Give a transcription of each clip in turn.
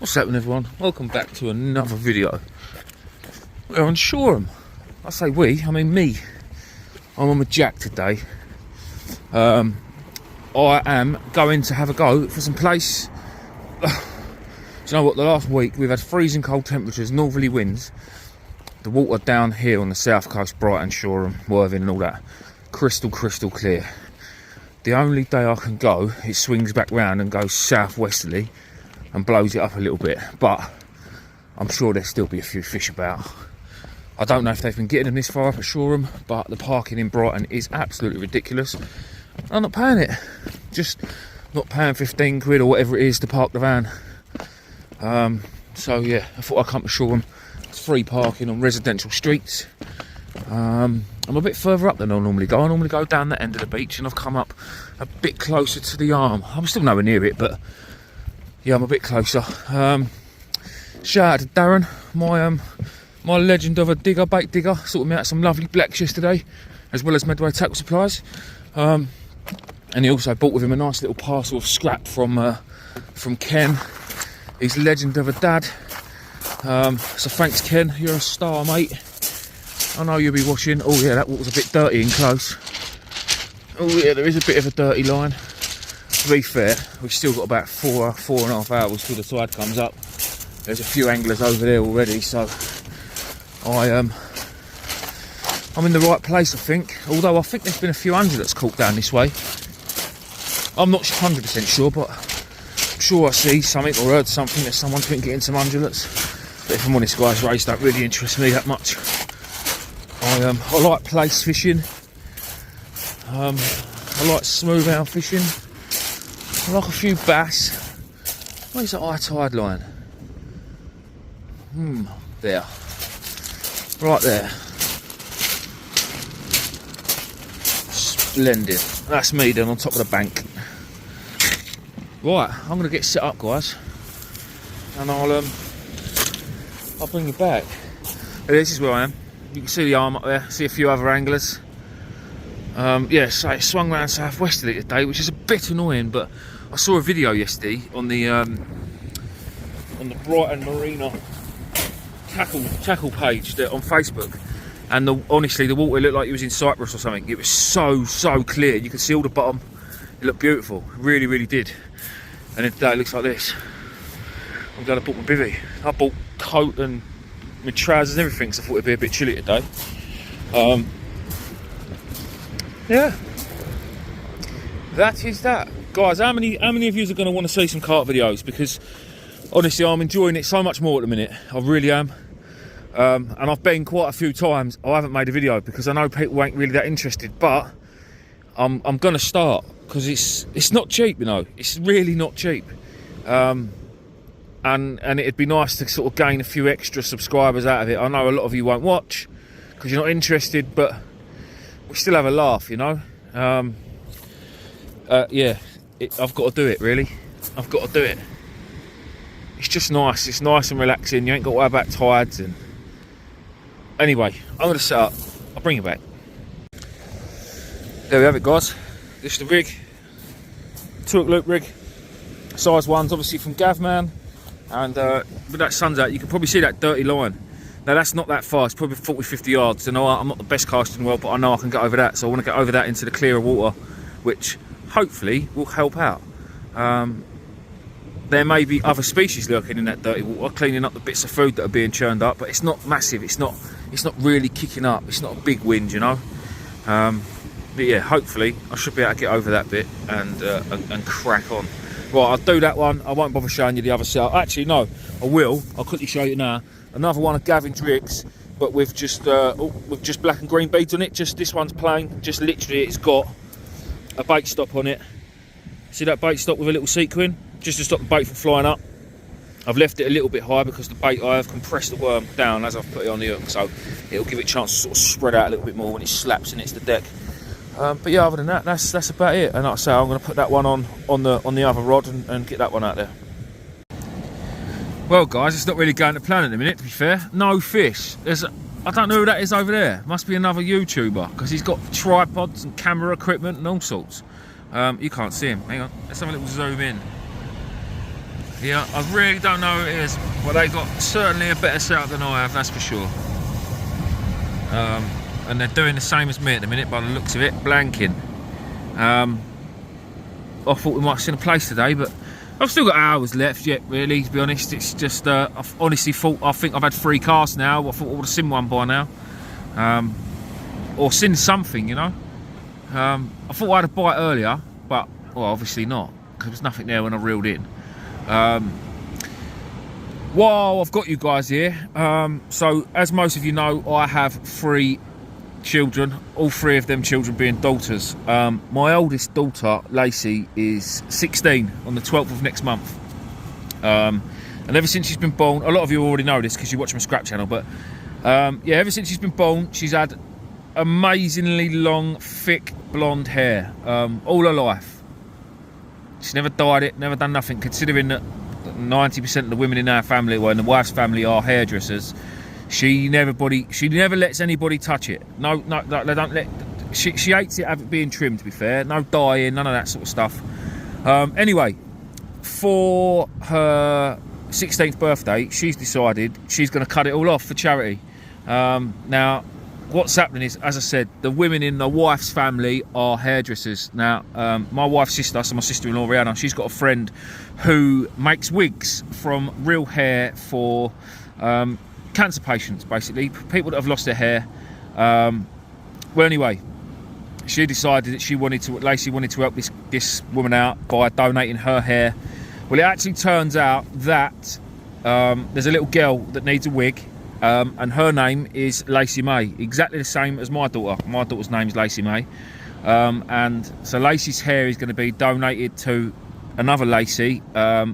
What's happening, everyone? Welcome back to another video. We're on Shoreham. I say we, I mean me. I'm on with Jack today. I am going to have a go for some plaice. Do you know what? The last week we've had freezing cold temperatures, northerly winds. The water down here on the south coast, Brighton, Shoreham, Worthing and all that, crystal clear. The only day I can go, it swings back round and goes southwesterly and blows it up a little bit, but I'm sure there'll still be a few fish about. I don't know if they've been getting them this far up at Shoreham, but the parking in Brighton is absolutely ridiculous. I'm not paying it, just not paying 15 quid or whatever it is to park the van. So yeah, I thought I'd come to Shoreham. It's free parking on residential streets. I'm a bit further up than I normally go. I normally go down that end of the beach, and I've come up a bit closer to the arm. I'm still nowhere near it, but yeah, I'm a bit closer. Shout out to Darren, my legend of a digger, bait digger, sorted me out some lovely blacks yesterday, as well as Medway Tackle Supplies. And he also brought with him a nice little parcel of scrap from Ken, his legend of a dad. So thanks, Ken, you're a star, mate. I know you'll be watching. Oh yeah, that water's a bit dirty and close. Oh yeah, there is a bit of a dirty line. To be fair, we've still got about 4.5 hours till the tide comes up. There's a few anglers over there already, so I'm in the right place, I think. Although I think there's been a few ungulates caught down this way. I'm not 100% sure, but I'm sure I see something or heard something that someone's been getting some ungulates. But if I'm honest, guys, rays don't really interest me that much. I like plaice fishing. I like smooth hound fishing. I like a few bass. Where's the high tide line? There. Right there. Splendid. That's me then on top of the bank. Right, I'm gonna get set up, guys, and I'll bring you back. This is where I am. You can see the arm up there. See a few other anglers. Yeah, so it swung round southwesterly today, which is a bit annoying, but I saw a video yesterday on the Brighton Marina tackle page on Facebook, and honestly the water looked like it was in Cyprus or something. It was so clear, you could see all the bottom. It looked beautiful, really did. And then today it looks like this. I'm glad I bought my bivvy. I bought coat and my trousers and everything, so I thought it'd be a bit chilly today. Yeah, that is that, guys. How many of you are going to want to see some carp videos? Because honestly, I'm enjoying it so much more at the minute. I really am. And I've been quite a few times. I haven't made a video because I know people ain't really that interested. But I'm going to start because it's not cheap, you know. It's really not cheap. And it'd be nice to sort of gain a few extra subscribers out of it. I know a lot of you won't watch because you're not interested, but we still have a laugh, you know. Yeah, I've got to do it, really. I've got to do it. It's just nice. It's nice and relaxing. You ain't got to worry about tides. And anyway, I'm going to set up. I'll bring you back. There we have it, guys. This is the rig. 2-hook loop rig. Size 1's obviously from Gavman. And with that sun's out, you can probably see that dirty line. Now that's not that far, it's probably 40-50 yards. You know, I'm not the best caster in the world, but I know I can get over that. So I want to get over that into the clearer water, which hopefully will help out. There may be other species lurking in that dirty water, cleaning up the bits of food that are being churned up, but it's not massive. It's not really kicking up. It's not a big wind, you know. But yeah, hopefully I should be able to get over that bit and crack on. Right, I'll do that one. I won't bother showing you the other setup. Actually, no, I will. I'll quickly show you now. Another one of Gavin's rigs, but with just black and green beads on it. Just this one's plain. Just literally, it's got a bait stop on it. See that bait stop with a little sequin, just to stop the bait from flying up. I've left it a little bit high because the bait, I have compressed the worm down as I've put it on the hook, so it'll give it a chance to sort of spread out a little bit more when it slaps and hits the deck. But yeah, other than that, that's about it. And like I say, I'm going to put that one on the other rod and get that one out there. Well, guys, it's not really going to plan at the minute, to be fair. No fish. I don't know who that is over there. Must be another YouTuber, because he's got tripods and camera equipment and all sorts. You can't see him. Hang on. Let's have a little zoom in. Yeah, I really don't know who it is, but they got certainly a better setup than I have, that's for sure. And they're doing the same as me at the minute by the looks of it, blanking. I thought we might have seen a plaice today, but I've still got hours left yet, really, to be honest. It's just, I've honestly thought, I think I've had 3 casts now. I thought I would have seen one by now. Or seen something, you know. I thought I had a bite earlier, but, well, obviously not, because there was nothing there when I reeled in. While I've got you guys here, so as most of you know, I have 3 children, all 3 of them children being daughters. My oldest daughter, Lacie, is 16 on the 12th of next month. And ever since she's been born, a lot of you already know this because you watch my scrap channel, but yeah, ever since she's been born, she's had amazingly long, thick, blonde hair, all her life. She's never dyed it, never done nothing, considering that 90% of the women in our family, well, in the wife's family, are hairdressers. She never lets anybody touch it. No, they don't let. She hates it being trimmed. To be fair, no dyeing, none of that sort of stuff. Anyway, for her 16th birthday, she's decided she's going to cut it all off for charity. Now, what's happening is, as I said, the women in the wife's family are hairdressers. Now, my wife's sister, so my sister-in-law Rihanna, she's got a friend who makes wigs from real hair for cancer patients, basically, people that have lost their hair. Well, anyway, she decided that Lacie wanted to help this woman out by donating her hair. Well, it actually turns out that there's a little girl that needs a wig. And her name is Lacie May, exactly the same as my daughter. My daughter's name is Lacie May. And so Lacie's hair is going to be donated to another Lacie,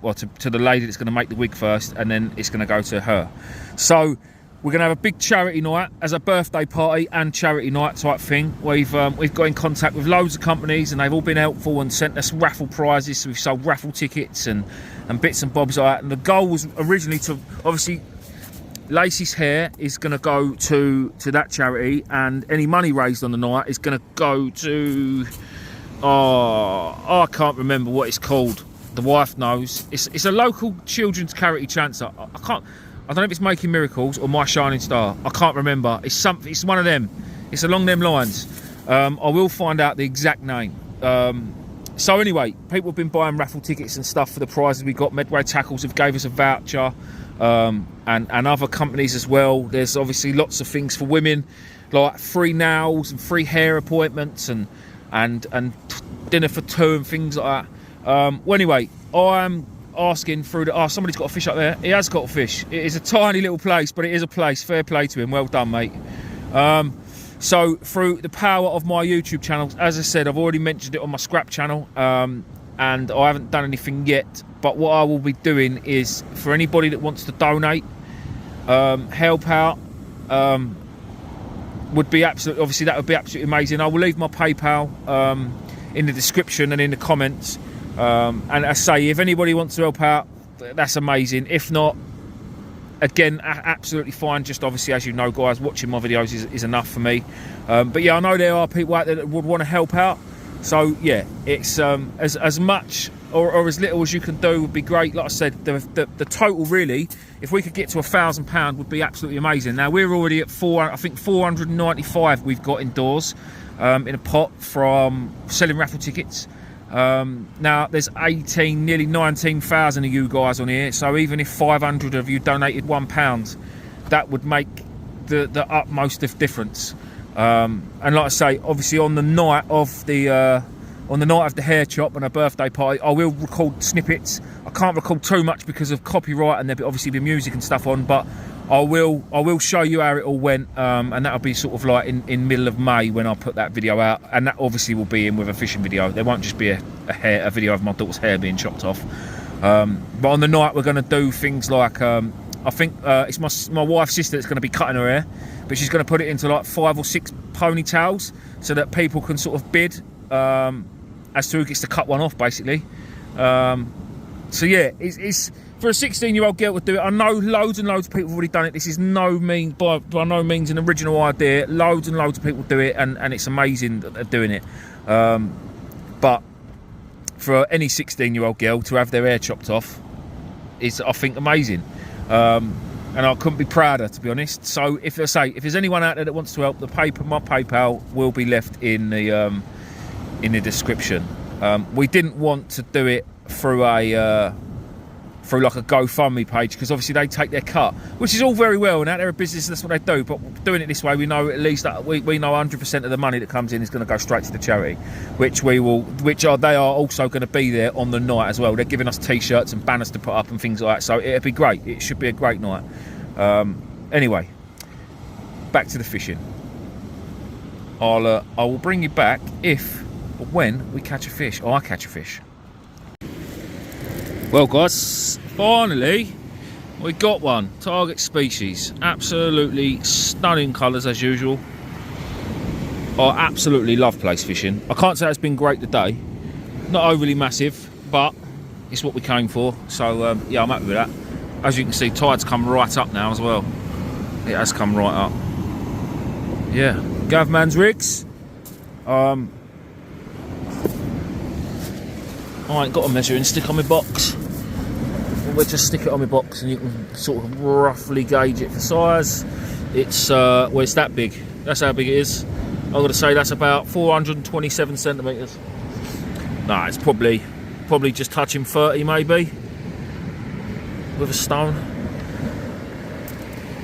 or to the lady that's going to make the wig first, and then it's going to go to her. So we're going to have a big charity night as a birthday party and charity night type thing. We've got in contact with loads of companies, and they've all been helpful and sent us raffle prizes. So we've sold raffle tickets and bits and bobs like that. And the goal was originally to, obviously, Lacie's hair is going to go to that charity, and any money raised on the night is going to go to, I can't remember what it's called. The wife knows. It's a local children's charity chancer. I don't know if it's Making Miracles or My Shining Star. I can't remember. It's something. It's one of them. It's along them lines. I will find out the exact name. So anyway, people have been buying raffle tickets and stuff for the prizes we got. Medway Tackles have gave us a voucher. And other companies as well. There's obviously lots of things for women, like free nails and free hair appointments and dinner for 2 and things like that. Well, anyway, I'm asking through the... somebody's got a fish up there. He has got a fish. It is a tiny little place, but it is a place. Fair play to him. Well done, mate. So through the power of my YouTube channel, as I said, I've already mentioned it on my scrap channel, and I haven't done anything yet. But what I will be doing is, for anybody that wants to donate, help out, would be absolutely, obviously that would be absolutely amazing. I will leave my PayPal in the description and in the comments. And I say, if anybody wants to help out, that's amazing. If not, again, absolutely fine. Just obviously, as you know, guys, watching my videos is enough for me. But yeah, I know there are people out there that would want to help out. So yeah, it's as much or as little as you can do would be great. Like I said, the total really, if we could get to £1,000, would be absolutely amazing. Now we're already at 495 we've got indoors in a pot from selling raffle tickets. Now there's 18, nearly 19,000 of you guys on here. So even if 500 of you donated £1, that would make the utmost of difference. And like I say, obviously on the night of the hair chop and a birthday party, I will record snippets. I can't record too much because of copyright, and there'll obviously be music and stuff on, but I will show you how it all went, and that'll be sort of like in middle of May when I put that video out, and that obviously will be in with a fishing video. There won't just be a video of my daughter's hair being chopped off. But on the night we're going to do things like, I think it's my wife's sister that's going to be cutting her hair, but she's going to put it into like 5 or 6 ponytails so that people can sort of bid as to who gets to cut one off, basically. So yeah, it's for a 16-year-old girl to do it. I know loads and loads of people have already done it. This is by no means an original idea. Loads and loads of people do it, and it's amazing that they're doing it. But for any 16-year-old girl to have their hair chopped off, is, I think, amazing. And I couldn't be prouder, to be honest. So if there's anyone out there that wants to help, my PayPal will be left in the description. We didn't want to do it through like a GoFundMe page, because obviously they take their cut, which is all very well, and out there a business, that's what they do. But doing it this way, we know at least that we know 100% of the money that comes in is going to go straight to the charity, they are also going to be there on the night as well. They're giving us t-shirts and banners to put up and things like that, so it'll be great. It should be a great night. Anyway, back to the fishing. I will bring you back if or when we catch a fish, or I catch a fish. Well guys, finally we got one. Target species. Absolutely stunning colours as usual. I absolutely love plaice fishing. I can't say it's been great today. Not overly massive, but it's what we came for. So yeah, I'm happy with that. As you can see, tide's come right up now as well. It has come right up. Yeah, Gavman's rigs. I ain't got a measuring stick on my box. We'll just stick it on my box and you can sort of roughly gauge it for size. It's well, it's that big. That's how big it is. I'm going to say that's about 427 centimetres. Nah, it's probably just touching 30 maybe with a stone.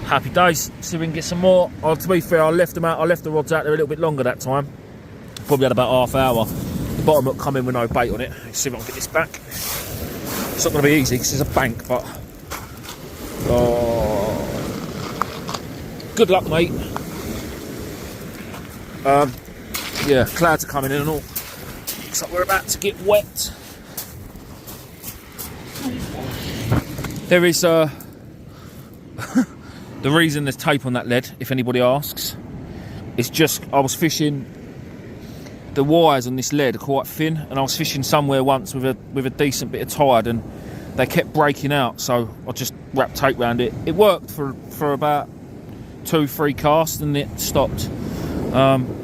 Happy days. See if we can get some more. To be fair, I left the rods out there a little bit longer that time. Probably had about half hour. The bottom will come in with no bait on it. Let's see if I can get this back. It's not going to be easy because there's a bank, but good luck, mate. Yeah, clouds are coming in and all. Looks like we're about to get wet. There is the reason there's tape on that lead, if anybody asks, it's just I was fishing. The wires on this lead are quite thin, and I was fishing somewhere once with a decent bit of tide, and they kept breaking out, so I just wrapped tape around it. It worked for about 2-3 casts, and it stopped.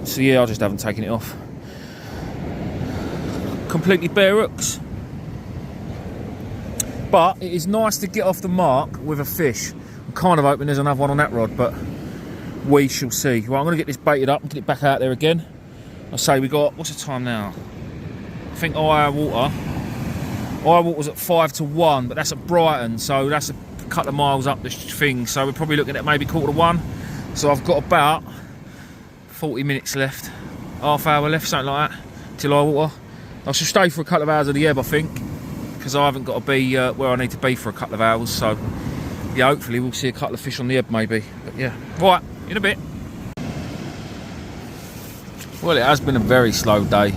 So yeah, I just haven't taken it off. Completely bare hooks, but it is nice to get off the mark with a fish. I'm kind of hoping there's another one on that rod, but we shall see. Right, I'm going to get this baited up and get it back out there again. I say we got, what's the time now? I think higher water's at 5 to 1, but that's at Brighton, so that's a couple of miles up the thing, so we're probably looking at maybe 1:45. So I've got about 40 minutes left, half hour left, something like that, till high water. I should stay for a couple of hours of the ebb, I think, because I haven't got to be where I need to be for a couple of hours, so yeah, hopefully we'll see a couple of fish on the ebb maybe, but yeah. Right, in a bit. Well, it has been a very slow day.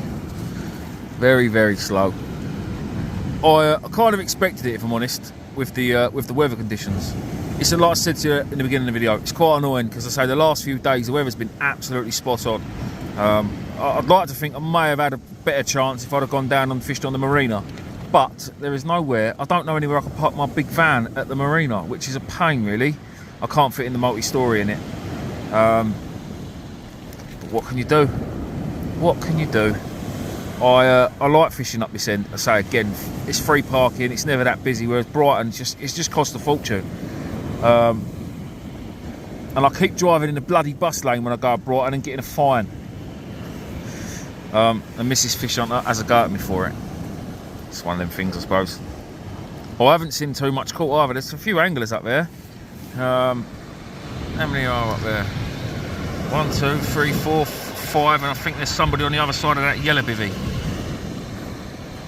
Very, very slow. I kind of expected it, if I'm honest, with the weather conditions. It's like I said to you in the beginning of the video, it's quite annoying because I say the last few days the weather's been absolutely spot on. I'd like to think I may have had a better chance if I'd have gone down and fished on the marina, but there is nowhere. I don't know anywhere I can park my big van at the marina, which is a pain really. I can't fit in the multi-story in it. But what can you do? What can you do? I like fishing up this end. I say again, it's free parking, it's never that busy, whereas Brighton it's just cost a fortune. And I keep driving in the bloody bus lane when I go to Brighton and getting a fine. And Mrs. Fish Hunter has a go at me for it. It's one of them things, I suppose. I haven't seen too much caught either. There's a few anglers up there. How many are up there? 1, 2, 3, 4, 5, and I think there's somebody on the other side of that yellow bivvy.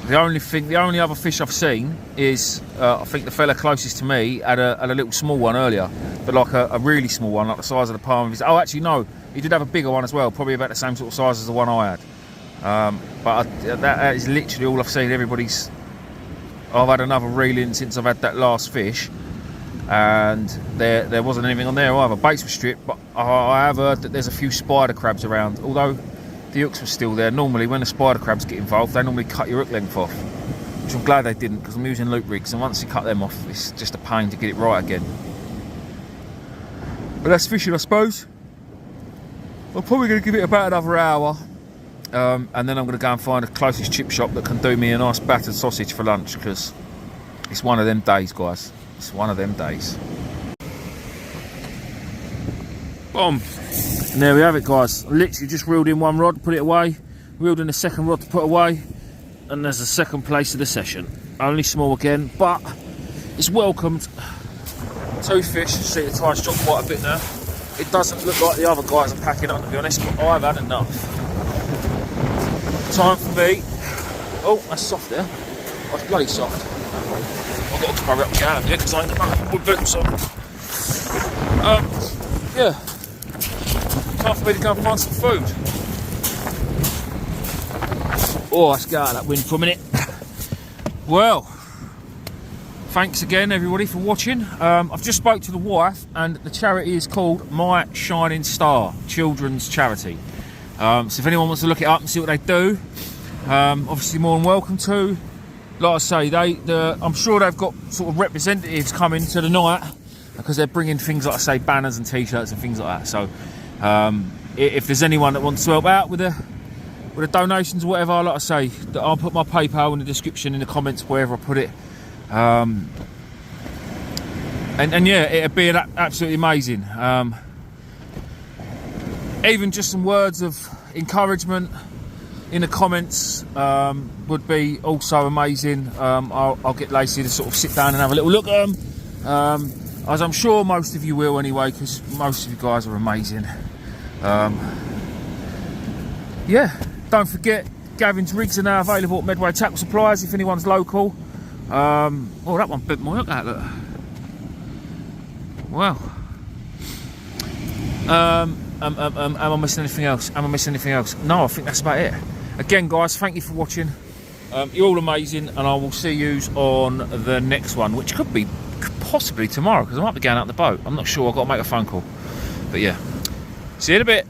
The only other fish I've seen is I think the fella closest to me had a little small one earlier, but like a really small one, like the size of the palm of his. Oh, actually no, he did have a bigger one as well, probably about the same sort of size as the one I had. But that is literally all I've seen. I've had another reel in since I've had that last fish, and there wasn't anything on there either. Baits were stripped, but I have heard that there's a few spider crabs around, although the hooks were still there. Normally when the spider crabs get involved, they normally cut your hook length off, which I'm glad they didn't, because I'm using loop rigs, and once you cut them off it's just a pain to get it right again. But that's fishing, I suppose. I'm probably going to give it about another hour, and then I'm going to go and find the closest chip shop that can do me a nice battered sausage for lunch, because It's one of them days, guys. It's one of them days. Boom. And there we have it, guys. I literally just reeled in one rod, put it away, reeled in a second rod to put away, and there's the second place of the session. Only small again, but it's welcomed 2 fish. See, the tide's dropped quite a bit now. It doesn't look like the other guys are packing up, to be honest, but I've had enough. Time for me. Oh, that's soft there. That's bloody soft. I've got to hurry up and get out of here because I ain't got with boots on. Yeah. Time for me to go and find some food. Oh, let's get out of that wind for a minute. Well, thanks again, everybody, for watching. I've just spoke to the wife, and the charity is called My Shining Star Children's Charity. So if anyone wants to look it up and see what they do, obviously more than welcome to. Like I say, I'm sure they've got sort of representatives coming to the night because they're bringing things like I say, banners and t-shirts and things like that. So if there's anyone that wants to help out with the donations or whatever, like I say, I'll put my PayPal in the description, in the comments, wherever I put it. And yeah, it'd be absolutely amazing. Even just some words of encouragement in the comments would be also amazing. I'll get Lacey to sort of sit down and have a little look at them, as I'm sure most of you will anyway, because most of you guys are amazing. Yeah, don't forget, Gavin's rigs are now available at Medway Tackle Supplies if anyone's local. Oh, that one bit more. Look at that, look. Wow. Am I missing anything else? No, I think that's about it. Again, guys, thank you for watching. You're all amazing, and I will see you on the next one, which could possibly tomorrow, because I might be going out the boat. I'm not sure. I've got to make a phone call. But yeah, see you in a bit.